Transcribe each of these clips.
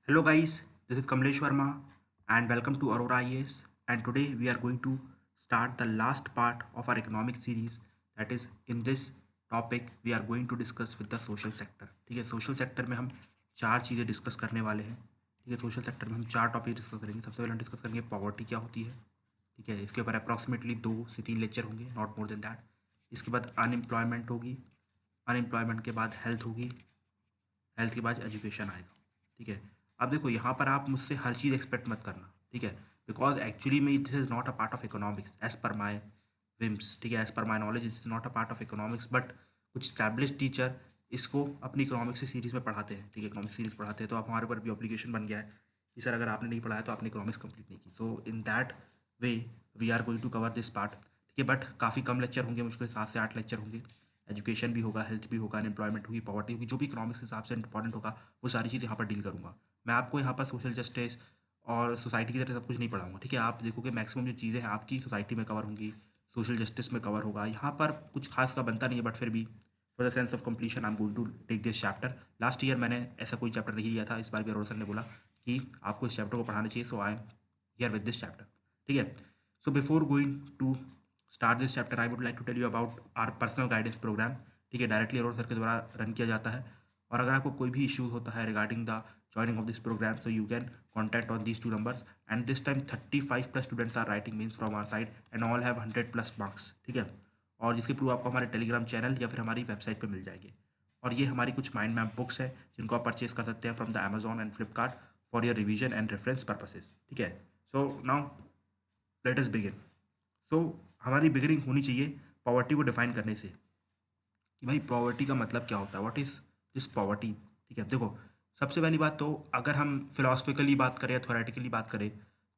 Hello guys, this is Kamlesh Verma and welcome to Aurora IAS, and today we are going to start the last part of our economic series. That is, in this topic we are going to discuss with the social sector. ठीक है, social sector में हम चार चीज़ें discuss करने वाले हैं. ठीक है, सोशल सेक्टर में हम चार टॉपिक डिस्कस करेंगे. सबसे पहले हम डिस्कस करेंगे पॉवर्टी क्या होती है. ठीक है, इसके ऊपर अप्रॉक्सीमेटली 2 से 3 लेक्चर होंगे, नॉट मोर देन दैट. इसके बाद अनएम्प्लॉयमेंट होगी, अनएम्प्लॉयमेंट के बाद हेल्थ होगी, हेल्थ के बाद एजुकेशन आएगा. ठीक है, अब देखो यहाँ पर आप मुझसे हर चीज़ एक्सपेक्ट मत करना. ठीक है, बिकॉज एक्चुअली में this is not a part of economics as per my whims. ठीक है, as per my knowledge is not a part of economics, but कुछ स्टैब्लिश टीचर इसको अपनी इकोनॉमिक्स की सीरीज़ में पढ़ाते हैं. ठीक है, इकोनॉमिक्स सीरीज़ पढ़ाते हैं, तो आप हमारे ऊपर भी ऑब्लिगेशन बन गया है कि सर अगर आपने नहीं पढ़ाया तो आपने इकोनॉमिक्स कंप्लीट नहीं की. So in that way we are going to cover this part. ठीक है, बट काफ़ी कम लेक्चर होंगे, मुश्किल 7 से 8 लेक्चर होंगे. एजुकेशन भी होगा, हेल्थ भी होगा, अनएम्प्लॉयमेंट होगी, पॉवर्टी होगी, जो भी इकोनॉमिक्स के हिसाब से इंपॉर्टेंट होगा वो सारी चीज़ यहाँ पर डील करूँगा. मैं आपको यहाँ पर सोशल जस्टिस और सोसाइटी की तरह सब कुछ नहीं पढ़ाऊँगा. ठीक है, आप देखोगे मैक्सिमम जो चीज़ें हैं आपकी सोसाइटी में कवर होंगी, सोशल जस्टिस में कवर होगा. यहाँ पर कुछ खास का बनता नहीं है, बट फिर भी for the sense of completion I am going to take this chapter. Last year मैंने ऐसा कोई चैप्टर नहीं लिया था, इस बार भी अरोड़ा सर ने बोला कि आपको इस चैप्टर को पढ़ाना चाहिए, so I am here with this chapter. ठीक है, so before going to start this chapter I would like to tell you about our personal guidance programme. ठीक है, डायरेक्टली अरोड़ा सर के द्वारा रन किया जाता है. और अगर आपको कोई भी इश्यूज होता है regarding the joining of this program, so you can contact on these two numbers. And this time 35 plus students are writing means from our side and all have 100 plus marks. ठीक है, और जिसके proof आपको हमारे Telegram channel या फिर हमारी website पे मिल जाएंगे. और ये हमारी कुछ माइंड मैप बुक्स है जिनको आप परचेज कर सकते हैं from the Amazon and Flipkart for your revision and reference purposes. ठीक है, so now let us begin. So हमारी बिगिनिंग होनी चाहिए पॉवर्टी को डिफाइन करने से कि भाई पॉवर्टी का मतलब क्या होता है, व्हाट इज दिस पॉवर्टी. ठीक है, देखो सबसे पहली बात तो अगर हम फिलोसफिकली बात करें या थोरेटिकली बात करें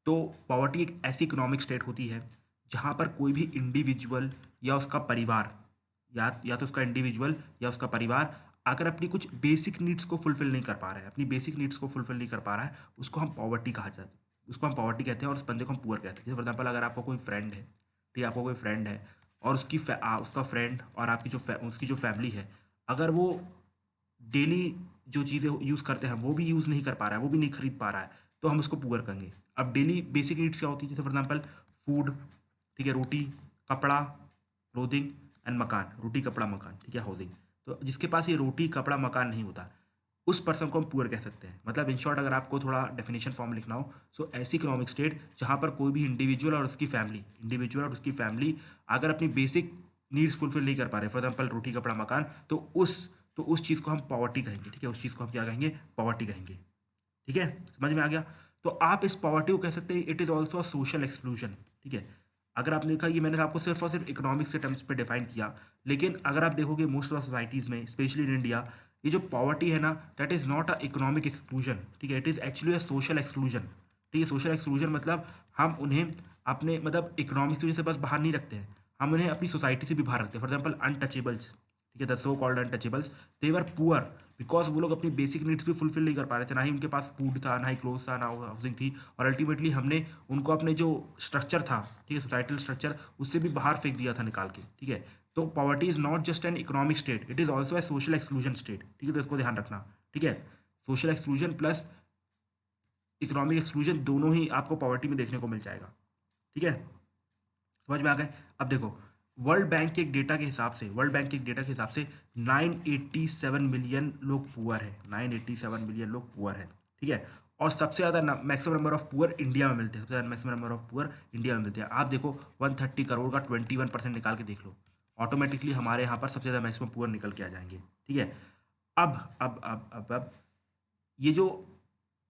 तो पॉवर्टी एक ऐसी इकोनॉमिक स्टेट होती है जहाँ पर कोई भी इंडिविजुअल या उसका परिवार या तो उसका इंडिविजुअल या उसका परिवार अगर अपनी कुछ बेसिक नीड्स को फुलफिल नहीं कर पा रहा है, अपनी बेसिक नीड्स को फुलफिल नहीं कर पा रहा है, उसको हम पॉवर्टी कहा जाता है. उसको हम पॉवर्टी कहते हैं और उस बंदे को हम पुअर कहते हैं. जैसे फॉर एग्जाम्पल अगर आपको कोई फ्रेंड है, ठीक है, आपको कोई फ्रेंड है और उसका फ्रेंड और आपकी उसकी जो फैमिली है, अगर वो डेली जो चीज़ें यूज़ करते हैं वो भी यूज़ नहीं कर पा रहा है, वो भी नहीं खरीद पा रहा है, तो हम उसको पुअर कहेंगे. अब डेली बेसिक नीड्स क्या होती है, जैसे फॉर एग्जाम्पल फूड, ठीक है, रोटी, कपड़ा, क्लोथिंग एंड मकान. रोटी, कपड़ा, मकान, ठीक है, हाउसिंग. तो जिसके पास ये रोटी, कपड़ा, मकान नहीं होता, उस पर्सन को हम पुअर कह सकते हैं. मतलब इन शॉर्ट अगर आपको थोड़ा डेफिनेशन फॉर्म लिखना हो, सो ऐसी इकोनॉमिक स्टेट जहाँ पर कोई भी इंडिविजुअल और उसकी फैमिली अगर अपनी बेसिक नीड्स फुलफिल नहीं कर पा रहे, फॉर एग्जाम्पल रोटी, कपड़ा, मकान, तो उस चीज़ को हम पॉवर्टी कहेंगे. ठीक है, उस चीज़ को हम क्या कहेंगे, पॉवर्टी कहेंगे. ठीक है, समझ में आ गया. तो आप इस पॉवर्टी को कह सकते हैं it is also a social exclusion. ठीक है, अगर आपने देखा ये मैंने आपको सिर्फ और सिर्फ इकोनॉमिक्स के टर्म्स पे डिफाइन किया, लेकिन अगर आप देखोगे मोस्ट ऑफ सोसाइटीज़ में स्पेशली इन इंडिया ये जो पॉवर्टी है ना, that is not a economic exclusion. ठीक है, it is actually a social exclusion. ठीक है, सोशल एक्सक्लूजन मतलब हम उन्हें अपने मतलब इकोनॉमिक्स की वजह से बस बाहर नहीं रखते हैं, हम उन्हें अपनी सोसाइटी से भी बाहर रखते हैं. फॉर एग्जाम्पल अनटचेबल्स, ठीक है, the so called untouchables, they were poor because वो लोग अपनी बेसिक नीड्स भी फुलफिल नहीं कर पा रहे थे. ना ही उनके पास फूड था, ना ही क्लोथ था, ना हाउसिंग थी, और अल्टीमेटली हमने उनको अपने जो स्ट्रक्चर था, ठीक है, सोसाइटल स्ट्रक्चर, उससे भी बाहर फेंक दिया था निकाल के. ठीक है, तो poverty is not just an economic state, it is also a social exclusion state. ठीक है, तो इसको ध्यान रखना. ठीक है, social exclusion plus economic exclusion दोनों ही आपको पॉवर्टी में देखने को मिल जाएगा. ठीक है, समझ में आ गए. अब देखो वर्ल्ड बैंक के एक डेटा के हिसाब से 987 मिलियन लोग पुअर है, 987 मिलियन लोग पुअर है. ठीक है, और सबसे ज़्यादा maximum number of poor India में मिलते हैं, सबसे ज़्यादा maximum number of poor India में मिलते हैं. आप देखो 130 करोड़ का 21% निकाल के देख लो, ऑटोमेटिकली हमारे यहाँ पर सबसे ज़्यादा मैक्सिमम पुअर निकल के आ जाएंगे. ठीक है, अब ये जो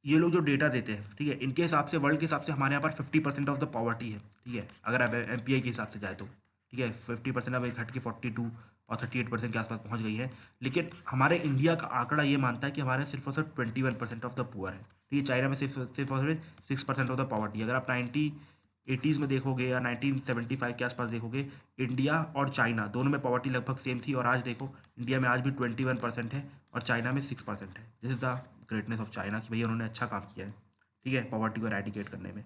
ये लोग जो डेटा देते हैं, ठीक है, इनके हिसाब से वर्ल्ड के हिसाब से हमारे यहाँ पर 50% ऑफ द पॉवर्टी है. ठीक है, अगर आप एमपीआई के हिसाब से जाए तो. ठीक है, 50% अब एक घट के 42 और 38% के आसपास पहुँच गई है. लेकिन हमारे इंडिया का आंकड़ा ये मानता है कि हमारे सिर्फ और सिर्फ 21% ऑफ द पुअर है. ठीक है, चाइना में सिर्फ सिर्फ और सिर्फ 6% ऑफ द पॉवर्टी. अगर आप 1980s में देखोगे या 1975 के आसपास देखोगे, इंडिया और चाइना दोनों में पॉवर्टी लगभग सेम थी, और आज देखो इंडिया में आज भी 21% है और चाइना में 6% है. This is the greatness of China कि भैया उन्होंने अच्छा काम किया है. ठीक है, पॉवर्टी को एराडिकेट करने में.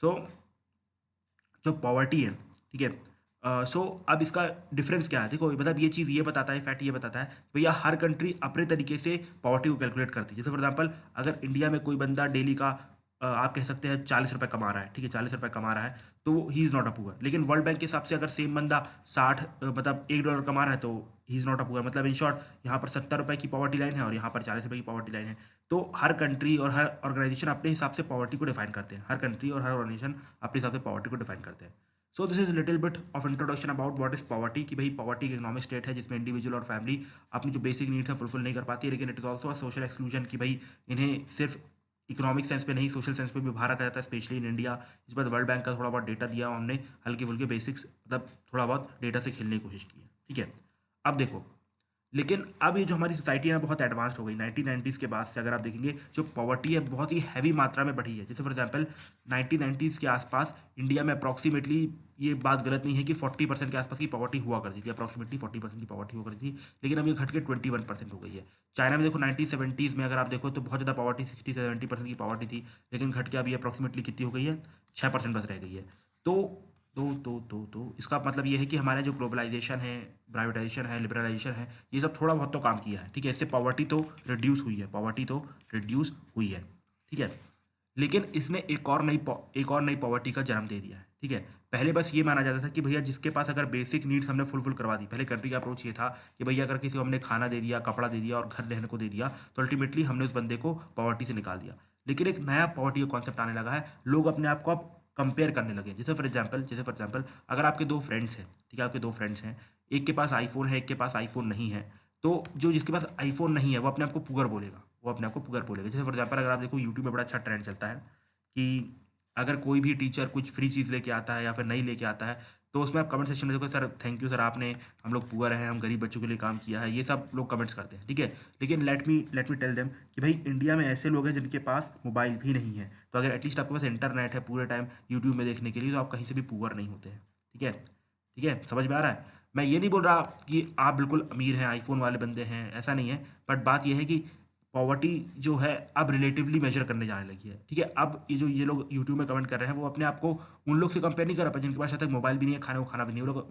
सो जो पॉवर्टी है, ठीक है, सो अब इसका डिफरेंस क्या है, देखो मतलब ये चीज़ ये बताता है, फैक्ट ये बताता है भैया हर कंट्री अपने तरीके से पॉवर्टी को कैलकुलेट करती है। जैसे फॉर एग्जांपल अगर इंडिया में कोई बंदा डेली का आप कह सकते हैं 40 रुपये कमा रहा है, ठीक है 40 रुपये कमा रहा है, तो he is not a poor. लेकिन वर्ल्ड बैंक के हिसाब से अगर सेम बंदा 60 मतलब $1 कमा रहा है तो he is not a poor. मतलब इन शॉर्ट यहाँ पर 70 रुपये की पॉवर्टी लाइन है और यहाँ पर 40 रुपये की पॉवर्टी लाइन है। तो हर कंट्री और हर ऑर्गेनाइजेशन अपने हिसाब से पॉवर्टी को डिफाइन करते हैं। हर कंट्री और हर ऑर्गेनाइजेशन अपने हिसाब से पॉवर्टी को डिफाइन करते हैं। So this is little bit of introduction about what is poverty, कि भाई पॉवर्टी एक इकोनॉमिक स्टेट है जिसमें इंडिविजुअल और फैमिली अपनी जो बेसिक नीड्स है फुलफिल नहीं कर पाती है। लेकिन it is also a social exclusion, कि भाई इन्हें सिर्फ इकोनॉमिक सेंस पे नहीं सोशल सेंस पे भी बाहर रखा जाता है, स्पेशली इन इंडिया। इस पर वर्ल्ड बैंक का थोड़ा बहुत डेटा दिया हमने, हल्के फुल्के बेसिक्स मतलब थोड़ा बहुत डेटा से खेलने की कोशिश की है, ठीक है। अब देखो, लेकिन अब ये जो हमारी सोसाइटी है ना बहुत एडवांस्ड हो गई 1990s के बाद से। अगर आप देखेंगे जो पॉवर्टी है बहुत ही हैवी मात्रा में बढ़ी है। जैसे फॉर एग्जांपल 1990s के आसपास इंडिया में अप्रॉक्सीमेटली, ये बात गलत नहीं है कि 40% के आसपास की पॉवर्टी हुआ करती थी, अप्रॉक्सीमेटली 40% की पॉवर्टी हुआ करती थी। लेकिन अब ये घट के 21% हो गई है। चाइना में देखो 1970s में अगर आप देखो तो बहुत ज़्यादा पॉवर्टी 60-70% की पॉवर्टी थी, लेकिन घट के अभी अप्रॉक्सीमेटली कितनी हो गई है, 6% बस रह गई है। तो इसका मतलब ये है कि हमारे जो ग्लोबलाइजेशन है, प्राइवेटाइजेशन है, लिबरलाइजेशन है, ये सब थोड़ा बहुत तो काम किया है, ठीक है। इससे पॉवर्टी तो रिड्यूस हुई है, पॉवर्टी तो रिड्यूस हुई है, ठीक है। लेकिन इसने एक और नई पॉवर्टी का जन्म दे दिया है, ठीक है। पहले बस ये माना जाता था कि भैया जिसके पास अगर बेसिक नीड्स हमने फुलफिल करवा दी, पहले कंट्री का अप्रोच ये था कि भैया अगर किसी को हमने खाना दे दिया, कपड़ा दे दिया और घर रहने को दे दिया तो अल्टीमेटली हमने उस बंदे को पॉवर्टी से निकाल दिया। लेकिन एक नया पॉवर्टी का कॉन्सेप्ट आने लगा है, लोग अपने आप को अब कंपेयर करने लगे। जैसे फॉर एग्जाम्पल अगर आपके दो फ्रेंड्स हैं, ठीक है, आपके दो फ्रेंड्स हैं, एक के पास आईफोन है, एक के पास आईफोन नहीं है, तो जो जिसके पास आईफोन नहीं है वो अपने आप को पुअर बोलेगा, वो अपने आप को पुअर बोलेगा। जैसे फॉर एग्जाम्पल अगर आप देखो यूट्यूब में बड़ा अच्छा ट्रेंड चलता है कि अगर कोई भी टीचर कुछ फ्री चीज़ लेके आता है या फिर नहीं लेके आता है, तो उसमें आप कमेंट सेक्शन में देखो, सर थैंक यू सर, आपने, हम लोग पुअर हैं, हम गरीब बच्चों के लिए काम किया है, ये सब लोग कमेंट्स करते हैं, ठीक है। लेकिन लेट मी टेल देम कि भाई इंडिया में ऐसे लोग हैं जिनके पास मोबाइल भी नहीं है, तो अगर एटलीस्ट आपके पास इंटरनेट है पूरे टाइम यूट्यूब में देखने के लिए, तो आप कहीं से भी पुअर नहीं होते हैं, ठीक है, ठीक है, समझ में आ रहा है। मैं ये नहीं बोल रहा कि आप बिल्कुल अमीर हैं, आईफोन वाले बंदे हैं, ऐसा नहीं है। बट बात यह है कि पॉवर्टी जो है अब रिलेटिवली मेजर करने जाने लगी है, ठीक है। अब ये लोग यूट्यूब में कमेंट कर रहे हैं, वो अपने आप को उन लोग से कंपेयर नहीं कर रहा जिनके पास शायद तक मोबाइल भी नहीं है, खाने को खाना भी नहीं है। वो लोग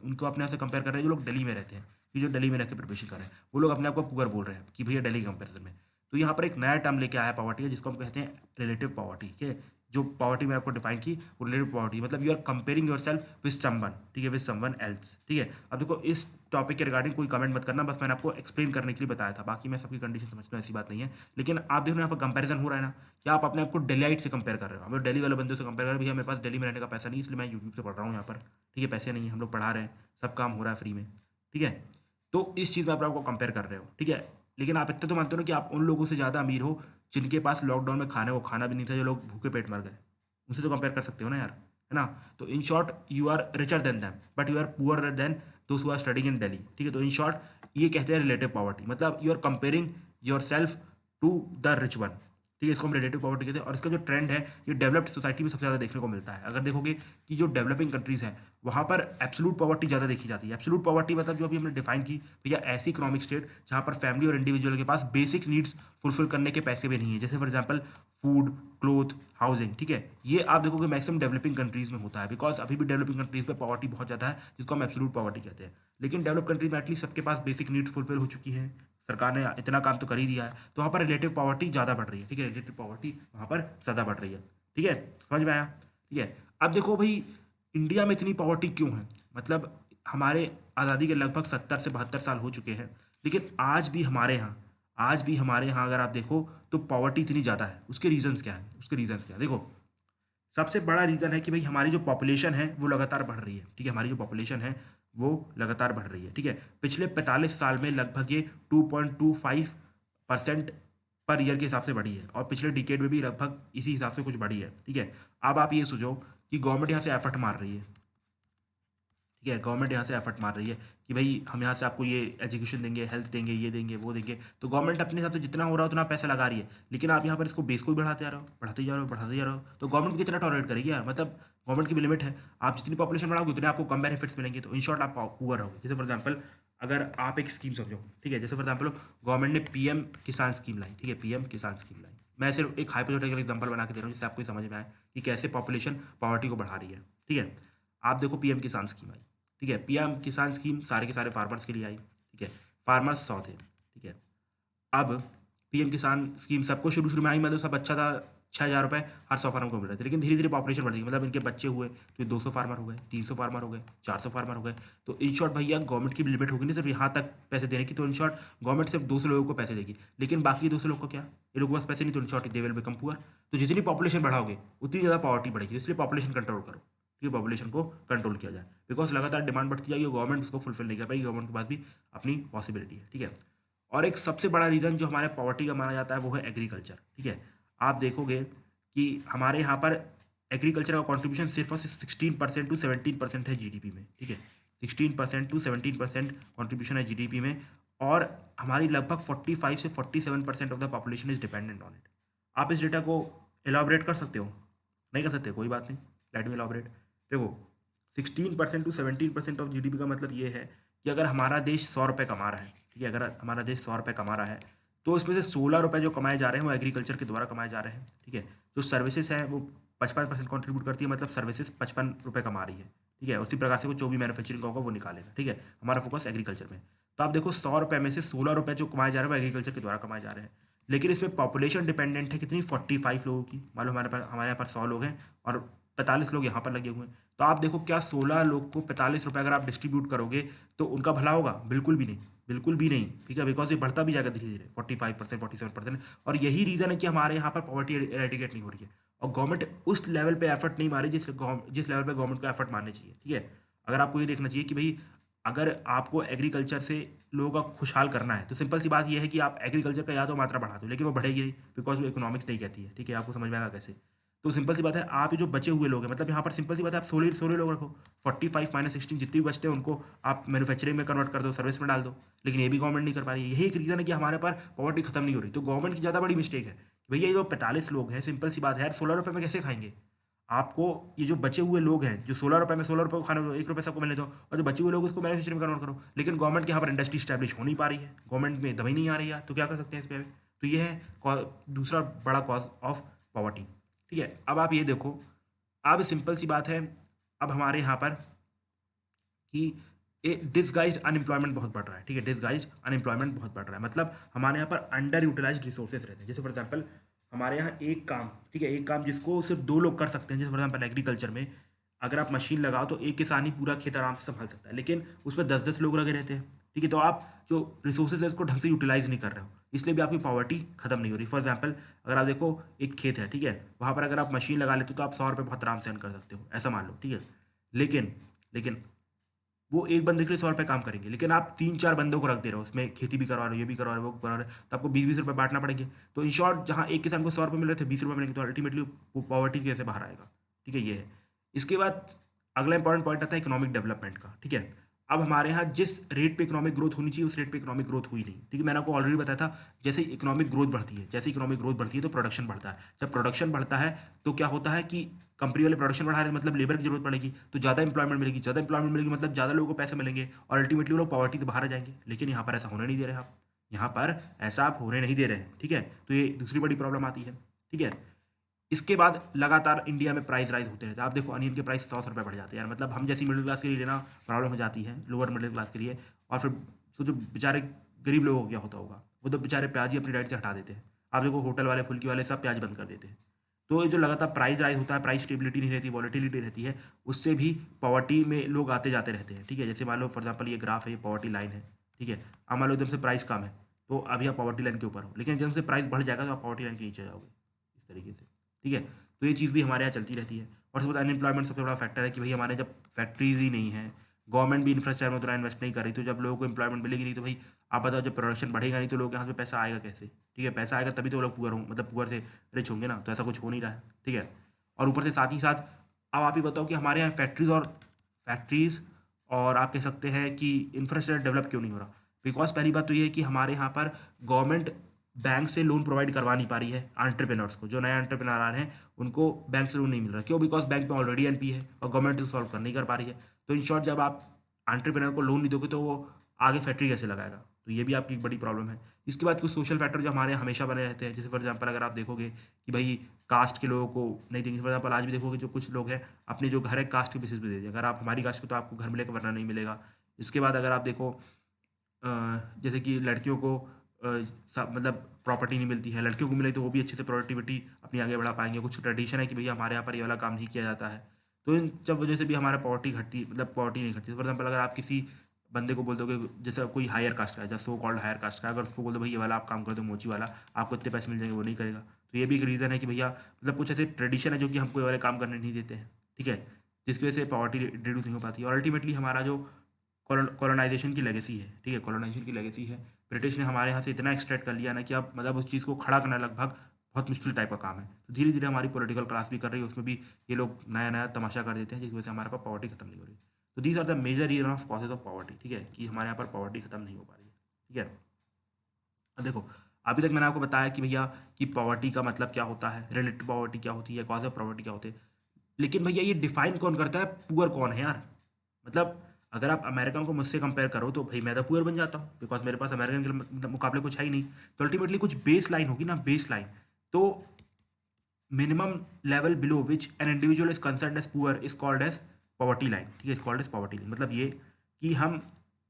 उनको अपने आप से कंपेयर कर रहे हैं जो लोग दिल्ली में रहते हैं, कि जो दिल्ली में रह के प्रिपरेशन कर रहे हैं, वो लोग अपने आप को पुअर बोल रहे हैं कि भैया दिल्ली के कंपेरिजन में। तो यहाँ पर एक नया टर्म लेके आया है पॉवर्टी है, जिसको हम कहते हैं रिलेटिव पॉवर्टी, ठीक है। जो पॉवर्टी में आपको डिफाइन की, वो रिलेटिव पॉवर्टी मतलब you are comparing yourself with someone, ठीक है, विद समवन एल्स, ठीक है। अब देखो इस टॉपिक के रिगार्डिंग कोई कमेंट मत करना, बस मैंने आपको एक्सप्लेन करने के लिए बताया था, बाकी मैं सबकी कंडीशन समझता हूँ, ऐसी बात नहीं है। लेकिन आप देखो यहाँ पर कंपैरिजन हो रहा है ना, कि आप अपने आप को डेलीइट से कंपेयर कर रहे हो, हम लोग दिल्ली वाले बंदे से कंपेयर कर रहे हैं, भैया मेरे पास दिल्ली में रहने का पैसा नहीं, इसलिए मैं यूट्यूब से पढ़ रहा हूँ यहाँ पर, ठीक है, पैसे नहीं है, हम लोग पढ़ा रहे हैं, सब काम हो रहा है फ्री में, ठीक है। तो इस चीज़ में आप आपको कंपेयर कर रहे हो, ठीक है। लेकिन आप इतना तो मानते हो ना कि आप उन लोगों से ज़्यादा अमीर हो जिनके पास लॉकडाउन में खाने को खाना भी नहीं था, जो लोग भूखे पेट मर गए, उनसे तो कंपेयर कर सकते हो ना यार, है ना। तो in short you are richer than them but you are poor than those who are studying in Delhi, ठीक है। तो इन शॉर्ट ये कहते हैं रिलेटिव पॉवर्टी, मतलब you are comparing yourself to the rich one, ठीक है। इसको हम रिलेटिव पॉवर्टी कहते हैं। और इसका जो ट्रेंड है ये डेवलप्ड सोसाइटी में सबसे ज़्यादा देखने को मिलता है। अगर देखोगे कि जो डेवलपिंग कंट्रीज़ हैं वहाँ पर एब्सोल्यूट पॉवर्टी ज़्यादा देखी जाती है। एब्सोल्यूट पॉवर्टी मतलब जो अभी हमने डिफाइन की, भैया ऐसी इकोनॉमिक स्टेट जहाँ पर फैमिली और इंडिविजुअल के पास बेसिक नीड्स फुलफिल करने के पैसे भी नहीं है। जैसे for example food, cloth, housing, ठीक है। ये आप देखोगे मैक्सिमम डेवलपिंग कंट्रीज में होता है, बिकॉज अभी भी डेवलपिंग कंट्रीज में पॉवर्टी बहुत ज़्यादा है, जिसको हम एब्सोल्यूट पॉवर्टी कहते हैं। लेकिन डेवलप कंट्रीज में एटलीस्ट सबके पास बेसिक नीड्स फुलफिल हो चुकी है, सरकार ने इतना काम तो कर ही दिया है, तो वहाँ पर रिलेटिव पॉवर्टी ज़्यादा बढ़ रही है, ठीक है। रिलेटिव पॉवर्टी वहाँ पर ज़्यादा बढ़ रही है, ठीक है, समझ में आया, ठीक है। अब देखो भाई इंडिया में इतनी पॉवर्टी क्यों है, मतलब हमारे आज़ादी के लगभग 70 से 72 साल हो चुके हैं, लेकिन आज भी हमारे यहाँ अगर आप देखो तो पॉवर्टी इतनी ज़्यादा है। उसके रीजंस क्या है, देखो सबसे बड़ा रीज़न है कि भाई हमारी जो पॉपुलेशन है वो लगातार बढ़ रही है, ठीक है। हमारी जो पॉपुलेशन है वो लगातार बढ़ रही है, ठीक है। पिछले 45 साल में लगभग ये 2.25% पर ईयर के हिसाब से बढ़ी है, और पिछले डिकेड में भी लगभग इसी हिसाब से कुछ बढ़ी है, ठीक है। अब आप ये सोचो कि गवर्नमेंट यहाँ से एफर्ट मार रही है, ठीक है, गवर्नमेंट यहाँ से एफर्ट मार रही है कि भाई हम यहाँ से आपको ये एजुकेशन देंगे, हेल्थ देंगे, ये देंगे, वो देंगे, तो गवर्नमेंट अपने हिसाब से जितना हो रहा है उतना पैसा लगा रही है। लेकिन आप यहाँ पर इसको बेस को भी बढ़ाते जा रहे हो, तो गवर्नमेंट कितना टॉलरेट करेगी यार, मतलब गवर्नमेंट की भी लिमिट है। आप जितनी पॉपुलेशन बढ़ाओगे उतने आपको कम बेनिफिट्स मिलेंगे, तो इन शॉर्ट आप पुअर रहोगे। जैसे फॉर एग्जाम्पल अगर आप एक स्कीम समझो, ठीक है, जैसे फॉर एग्जाम्पल गवर्नमेंट ने पीएम किसान स्कीम लाई, ठीक है, पीएम किसान स्कीम लाई। मैं सिर्फ एक हाइपोथेटिकल एग्जांपल बना के दे रहा हूँ जिससे आपको समझ में आए कि कैसे पॉपुलेशन पॉवर्टी को बढ़ा रही है, ठीक है। आप देखो पीएम किसान स्कीम आई, ठीक है। पीएम किसान स्कीम सारे के सारे फार्मर्स के लिए आई, ठीक है। फार्मर्स 100 थे, ठीक है। अब पीएम किसान स्कीम सबको शुरू में आई, मतलब सब अच्छा था, 6,000 रुपये हर 100 फार्मर को मिल रहे थे। लेकिन धीरे धीरे पॉपुलेशन बढ़ गई, मतलब इनके बच्चे हुए तो ये 200 फार्मर हो गए, 300 फार्मर हो गए, 400 फार्मर हो गए। तो इन शॉर्ट भैया गवर्नमेंट की भी लिमिट होगी ना सिर्फ यहाँ तक पैसे देने की, तो इन शॉर्ट गवर्नमेंट सिर्फ 200 लोगों को पैसे देगी, लेकिन बाकी 200 लोग को क्या, ये लोगों के पास पैसे नहीं, तो in short they will become poor. तो जितनी पॉपुलेशन बढ़ाओगे उतनी ज़्यादा पॉवर्टी बढ़ेगी, इसलिए पॉपुलेशन कंट्रोल करो, ठीक है। पॉपुलेशन को कंट्रोल किया जाए, बिकॉज लगातार डिमांड बढ़ती जाएगी, गवर्नमेंट उसको फुलफिल नहीं कर पाएगी, गवर्नमेंट के पास भी अपनी पॉसिबिलिटी है, ठीक है। और एक सबसे बड़ा रीज़न जो हमारे पॉवर्टी का माना जाता है वो है एग्रीकल्चर, ठीक है। आप देखोगे कि हमारे यहाँ पर एग्रीकल्चर का कॉन्ट्रीब्यूशन सिर्फ और सिर्फ 16% टू 17% है जीडीपी में, ठीक है। 16% टू 17% कॉन्ट्रीब्यूशन है जीडीपी में, और हमारी लगभग 45 से 47% of the population is dependent on it. आप इस डेटा को एलाबरेट कर सकते हो? नहीं कर सकते, कोई बात नहीं, लेट मी एलाबरेट। देखो, 16% टू 17% ऑफ जीडीपी का मतलब ये है कि अगर हमारा देश 100 रुपये कमा रहा है, ठीक है, अगर हमारा देश 100 रुपये कमा रहा है, तो इसमें से 16 रुपये जो कमाए जा रहे हैं वो एग्रीकल्चर के द्वारा कमाए जा रहे हैं, ठीक है। जो सर्विसेज हैं वो 55% कॉन्ट्रीब्यूट करती है, मतलब सर्विसेज 55 रुपये कमा रही है, ठीक है। उसी प्रकार से वो जो भी मैन्युफैक्चरिंग का होगा वो निकालेगा, ठीक है। हमारा फोकस एग्रीकल्चर में। तो आप देखो 100 रुपये में से 16 रुपये जो कमाए जा रहे हैं वो एग्रीकल्चर के द्वारा कमाए जा रहे हैं, लेकिन इसमें पॉपुलेशन डिपेंडेंट है कितनी, 45 लोगों की। मान लो हमारे यहाँ पर 100 लोग हैं और 45 लोग यहाँ पर लगे हुए हैं, तो आप देखो क्या 16 लोग को 45 रुपये अगर आप डिस्ट्रीब्यूट करोगे तो उनका भला होगा? बिल्कुल भी नहीं, बिल्कुल भी नहीं, ठीक है। बिकॉज ये बढ़ता भी जाएगा धीरे धीरे, 45%, 47%। और यही रीज़न है कि हमारे यहाँ पर पॉवर्टी एरेडिकेट नहीं हो रही है, और गवर्नमेंट उस लेवल पे एफर्ट नहीं मारी जिस लेवल पे गवर्नमेंट को एफर्ट मारने चाहिए, ठीक है। अगर आपको ये देखना चाहिए कि भाई अगर आपको एग्रीकल्चर से लोगों का खुशहाल करना है, तो सिंपल सी बात ये है कि आप एग्रीकल्चर का या तो मात्रा बढ़ा दो, लेकिन वो बढ़ेगी नहीं, बिकॉज वो इकोनॉमिक्स नहीं कहती है, ठीक है। आपको समझ में आएगा कैसे? तो सिंपल सी बात है, आप ये जो बचे हुए लोग हैं, मतलब यहाँ पर सिंपल सी बात है, आप 16 लोग रखो, 45 माइनस 16 जितने भी बचते हैं उनको आप मैन्युफैक्चरिंग में कन्वर्ट कर दो, सर्विस में डाल दो, लेकिन ये भी गवर्नमेंट नहीं कर पा रही है। यही एक रीज़न है कि हमारे पर पॉवर्टी खत्म नहीं हो रही। तो गवर्नमेंट की ज़्यादा बड़ी मिस्टेक है। भैया ये जो 45 लोग हैं, सिंपल सी बात है यार, 16 रुपये में कैसे खाएंगे? आपको ये जो बचे हुए लोग हैं, जो 16 रुपये में 16 रुपये को खाने दो, 1 रुपये सबको मिलने दो, और जो बचे हुए लोग उसको मैन्युफैक्चरिंग में कन्वर्ट करो। लेकिन गवर्नमेंट के यहाँ पर इंडस्ट्री स्टैब्लिश हो नहीं पा रही है, गवर्नमेंट में दवाई नहीं आ रही है, तो क्या कर सकते हैं इस पर? तो ये है दूसरा बड़ा कॉज ऑफ पॉवर्टी, ठीक है। अब आप ये देखो, अब सिंपल सी बात है, अब हमारे यहाँ पर कि डिसगाइज्ड अनएम्प्लॉयमेंट बहुत बढ़ रहा है, ठीक है। डिसगाइज्ड अनएम्प्लॉयमेंट बहुत बढ़ रहा है, मतलब हमारे यहाँ पर अंडर यूटिलाइज्ड रिसोर्सेज रहते हैं। जैसे फॉर एग्जांपल हमारे यहाँ एक काम, ठीक है, एक काम जिसको सिर्फ 2 लोग कर सकते हैं, जैसे फॉर एग्जांपल एग्रीकल्चर में अगर आप मशीन लगाओ तो एक किसान ही पूरा खेत आराम से संभाल सकता है, लेकिन उसमें 10-10 लोग लगे रहते हैं, ठीक है। तो आप जो रिसोर्सेज है उसको ढंग से यूटिलाइज नहीं कर रहे हो, इसलिए भी आपकी पॉवर्टी खत्म नहीं हो रही। फॉर एग्जाम्पल अगर आप देखो एक खेत है, ठीक है, वहाँ पर अगर आप मशीन लगा लेते हो तो आप 100 रुपये बहुत आराम से अर्न कर सकते हो, ऐसा मान लो, ठीक है। लेकिन लेकिन वो एक बंदे के लिए 100 रुपये काम करेंगे, लेकिन आप 3-4 बंदों को रख दे रहे हो, उसमें खेती भी करवा रहे हो, ये भी करवा रहे हो, वो करवा रहे हो, तो आपको 20-20 रुपये बांटना पड़ेंगे। तो इन शॉर्ट जहाँ एक किसान को 100 रुपये मिल रहे थे, 20 रुपये मिलेंगे, तो अल्टीमेटली वो पॉवर्टी कैसे बाहर आएगा, ठीक है। ये है। इसके बाद अगला इंपॉर्टेंट पॉइंट आता है इकोनॉमिक डेवलपमेंट का, ठीक है। अब हमारे यहाँ जिस रेट पे इकोनॉमिक ग्रोथ होनी चाहिए उस रेट पे इकोनॉमिक ग्रोथ हुई नहीं, ठीक है। मैंने आपको ऑलरेडी बताया था, जैसे इकोनॉमिक ग्रोथ बढ़ती है, जैसे इकोनॉमिक ग्रोथ बढ़ती है तो प्रोडक्शन बढ़ता है। जब प्रोडक्शन बढ़ता है तो क्या होता है कि कंपनी वाले प्रोडक्शन बढ़ा रहे हैं, मतलब लेबर की जरूरत पड़ेगी, तो ज़्यादा इंप्लॉयमेंट मिलेगी, ज़्यादा इंप्लॉयमेंट मिलेगी मतलब ज़्यादा लोगों को पैसे मिलेंगे, और अल्टीमेटली वो लोग पॉवर्टी से बाहर आ जाएंगे। लेकिन यहाँ पर ऐसा होने नहीं दे रहे आप, यहाँ पर ऐसा आप होने नहीं दे रहे हैं, ठीक है। तो ये दूसरी बड़ी प्रॉब्लम आती है, ठीक है। इसके बाद लगातार इंडिया में प्राइस राइज होते रहते हैं। आप देखो अनियन के प्राइस 100 रुपये बढ़ जाते हैं यार, मतलब हम जैसी मिडिल क्लास के लिए लेना प्रॉब्लम हो जाती है, लोअर मिडिल क्लास के लिए। और फिर जो बेचारे गरीब लोगों को क्या होता होगा, वो तो बेचारे प्याज ही अपनी डाइट से हटा देते हैं। आप देखो होटल वाले, फुल्की वाले सब प्याज बंद कर देते हैं। तो ये जो लगातार प्राइस राइज होता है, प्राइस स्टेबिलिटी नहीं रहती, वॉलेटिलिटी रहती है, उससे भी पॉवर्टी में लोग आते जाते रहते हैं, ठीक है। जैसे मान लो फॉर एग्जाम्पल ये ग्राफ है, ये पॉवर्टी लाइन है, ठीक है। अब मान लो एकदम से प्राइस कम है तो अभी आप पॉवर्टी लाइन के ऊपर हो, लेकिन जब से प्राइस बढ़ जाएगा तो आप पॉवर्टी लाइन के नीचे जाओगे, इस तरीके से, ठीक है। तो ये चीज़ भी हमारे यहाँ चलती रहती है। और सबसे अनएम्प्लॉयमेंट सबसे बड़ा फैक्टर है कि भाई हमारे जब फैक्ट्रीज ही नहीं है, गवर्नमेंट भी इंफ्रास्ट्रक्चर में उतना इन्वेस्ट नहीं कर रही, तो जब लोगों को एम्प्लॉयमेंट मिलेगी नहीं तो भाई आप बताओ, जब प्रोडक्शन बढ़ेगा नहीं तो लोगों के हाथ में पैसा आएगा कैसे, ठीक है। पैसा आएगा तभी तो वो लोग पुअर होंगे, मतलब पुअर से रिच होंगे ना, तो ऐसा कुछ हो नहीं रहा है, ठीक है। और ऊपर से साथ ही साथ अब आप ही बताओ कि हमारे यहाँ फैक्ट्रीज और आप कह सकते हैं कि इंफ्रास्ट्रक्चर डेवलप क्यों नहीं हो रहा। बिकॉज पहली बात तो ये है कि हमारे यहाँ पर गवर्नमेंट बैंक से लोन प्रोवाइड करवा नहीं पा रही है एंटरप्रेन्योर्स को। जो नए एंटरप्रेन्योर आ रहे हैं उनको बैंक से लोन नहीं मिल रहा, क्यों? बिकॉज बैंक में ऑलरेडी एनपी है और गवर्नमेंट तो सॉल्व कर नहीं कर पा रही है। तो इन शॉर्ट जब आप एंटरप्रेन्योर को लोन नहीं दोगे तो वो आगे फैक्ट्री कैसे लगाएगा, तो ये भी आपकी एक बड़ी प्रॉब्लम है। इसके बाद कुछ सोशल फैक्टर जो हमारे यहाँ हमेशा बने रहते हैं, जैसे फॉर एग्जांपल अगर आप देखोगे कि भाई कास्ट के लोगों को नहीं देंगे, फॉर एग्जांपल आज भी देखोगे जो कुछ लोग हैं अपने जो घर है कास्ट के बेसिस पे दे दें, अगर आप हमारी कास्ट के तो आपको घर मिलेगा वरना नहीं मिलेगा। इसके बाद अगर आप देखो जैसे कि लड़कियों को मतलब प्रॉपर्टी नहीं मिलती है, लड़कियों को मिले तो वो भी अच्छे से प्रोडक्टिविटी अपनी आगे बढ़ा पाएंगे। कुछ ट्रेडिशन है कि भैया हमारे यहाँ पर ये वाला काम नहीं किया जाता है, तो इन सब वजह से भी हमारा पॉवर्टी घटती, मतलब पॉवर्टी नहीं घटती। फॉर एग्जाम्पल अगर आप किसी बंदे को बोल दोगे, जैसे कोई हायर कास्ट का है, जैसे सो कॉल्ड हायर कास्ट का, अगर उसको बोल दो भाई ये वाला आप काम कर दो मोची वाला, आपको इतने पैसे मिल जाएंगे, वो नहीं करेगा। तो ये भी एक रीज़न है कि भैया मतलब कुछ ऐसे ट्रेडिशन है जो कि हमको ये वाले काम करने नहीं देते हैं, ठीक है, जिसकी वजह से पॉवर्टी रिड्यूस नहीं हो पाती। और अल्टीमेटली हमारा जो कॉलोनाइजेशन की लेगेसी है, ठीक है, कॉलोनाइजेशन की लेगेसी है, ब्रिटिश ने हमारे यहाँ से इतना एक्सट्रैक्ट कर लिया ना कि अब मतलब उस चीज़ को खड़ा करना लगभग बहुत मुश्किल टाइप का काम है। तो धीरे धीरे हमारी पॉलिटिकल क्लास भी कर रही है, उसमें भी ये लोग नया नया तमाशा कर देते हैं, जिसकी वजह से हमारे पास पॉवर्टी खत्म नहीं हो रही। तो these are the major reason of causes of poverty, ठीक है, कि हमारे यहाँ पर पॉवर्टी खत्म नहीं हो पा रही है, ठीक है। अब देखो, अभी तक मैंने आपको बताया कि भैया कि पॉवर्टी का मतलब क्या होता है, रिलेटिव पॉवर्टी क्या होती है, कॉज ऑफ पॉवर्टी क्या होती है। लेकिन भैया ये डिफाइन कौन करता है पुअर कौन है यार? मतलब अगर आप अमेरिकन को मुझसे कंपेयर करो तो भाई मैं तो पुअर बन जाता हूँ, बिकॉज मेरे पास अमेरिकन के मुकाबले कुछ है ही नहीं। तो अल्टीमेटली कुछ बेस लाइन होगी ना, बेस लाइन। तो minimum level below which an individual is concern as poor is called as poverty line, ठीक है, is called as poverty line. मतलब ये कि हम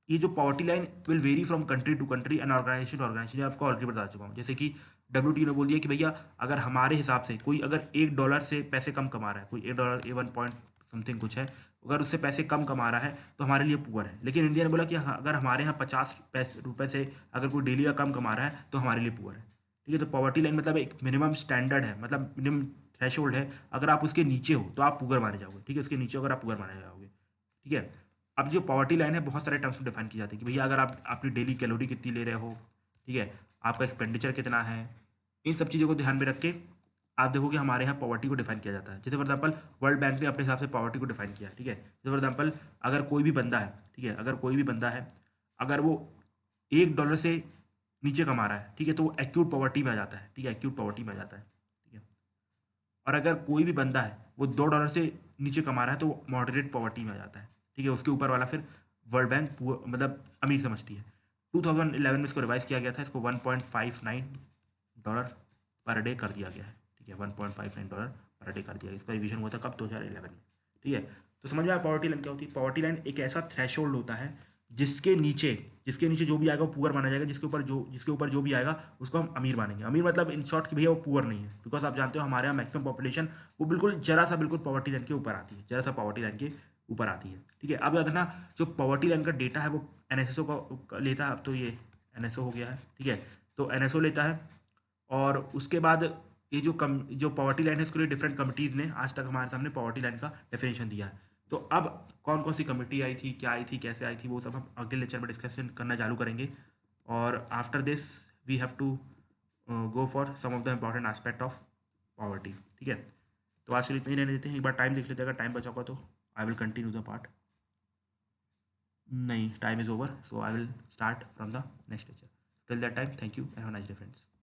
ये जो poverty line will vary from country to country and organisation to organisation, आपको already बता चुका हूँ। जैसे कि WTO ने बोल दिया कि भैया अगर हमारे हिसाब से कोई अगर $1 से पैसे कम कमा रहा है, कोई $1 वन पॉइंट समथिंग कुछ है, अगर उससे पैसे कम कमा रहा है तो हमारे लिए पुअर है। लेकिन इंडिया ने बोला कि अगर हमारे यहाँ 50 रुपये से अगर कोई डेली का कम कमा रहा है तो हमारे लिए पुअर है, ठीक है। तो पॉवर्टी लाइन मतलब एक मिनिमम स्टैंडर्ड है, मतलब मिनिमम थ्रेशोल्ड है। अगर आप उसके नीचे हो तो आप पुअर माने जाओगे, ठीक है, उसके नीचे अगर आप पुअर माने जाओगे, ठीक है। अब जो पॉवर्टी लाइन है बहुत सारे टर्म्स में डिफाइन की जाती है कि भैया अगर आप अपनी डेली कैलोरी कितनी ले रहे हो, ठीक है, आपका एक्सपेंडिचर कितना है, इन सब चीज़ों को ध्यान में रख के आप देखोगे हमारे यहाँ पॉवर्टी को डिफाइन किया जाता है। जैसे फॉर एग्जाम्पल वर्ल्ड बैंक ने अपने हिसाब से पॉवर्टी को डिफाइन किया, ठीक है। जैसे फॉर एग्जाम्पल अगर कोई भी बंदा है, ठीक है, अगर कोई भी बंदा है, अगर वो $1 से नीचे कमा रहा है, ठीक है, तो वो एक्यूट पॉवर्टी में आ जाता है, ठीक है, एक्यूट पॉवर्टी में आ जाता है, ठीक है। और अगर कोई भी बंदा है वो $2 से नीचे कमा रहा है तो वो मॉडरेट पॉवर्टी में आ जाता है, ठीक है। उसके ऊपर वाला फिर वर्ल्ड बैंक मतलब अमीर समझती है। 2011 में इसको रिवाइज किया गया था, इसको $1.59 पर डे कर दिया गया है, ठीक है, $1.59 पर डे कर दिया गया। इसका रिवीजन हुआ था कब? 2011 में, ठीक है। तो समझ में आया पॉवर्टी लाइन क्या होती है? पॉवर्टी लाइन एक ऐसा थ्रेशोल्ड होता है जिसके नीचे जो भी आएगा वो पुअर माना जाएगा, जिसके ऊपर जो भी आएगा उसको हम अमीर मानेंगे। अमीर मतलब इन शॉर्ट कि भैया वो पुअर नहीं है, बिकॉज आप जानते हो हमारे यहाँ मैक्सिमम पॉपुलेशन वो बिल्कुल जरा सा बिल्कुल पॉवर्टी लाइन के ऊपर आती है, जरा सा पॉवर्टी लाइन के ऊपर आती है, ठीक है। अब याद रखना जो पॉवर्टी लाइन का डेटा है वो NSO का लेता है। अब तो ये NSO हो गया है, ठीक है, तो NSO लेता है। और उसके बाद ये जो पॉवर्टी लाइन है इसके लिए डिफरेंट कमिटीज़ ने आज तक हमारे सामने पॉवर्टी लाइन का डेफिनेशन दिया है। तो अब कौन कौन सी कमेटी आई थी, क्या आई थी, कैसे आई थी, वो सब हम अगले लेक्चर में डिस्कशन करना चालू करेंगे। और after this we have to go for some of the important aspect of poverty, ठीक है। तो आज के लिए इतना ही रहने देते हैं। एक बार टाइम देख लेते हैं, अगर टाइम बचा होगा तो I will continue the part. नहीं, time is over, so I will start from the next lecture. Till that time, thank you and have a nice day friends.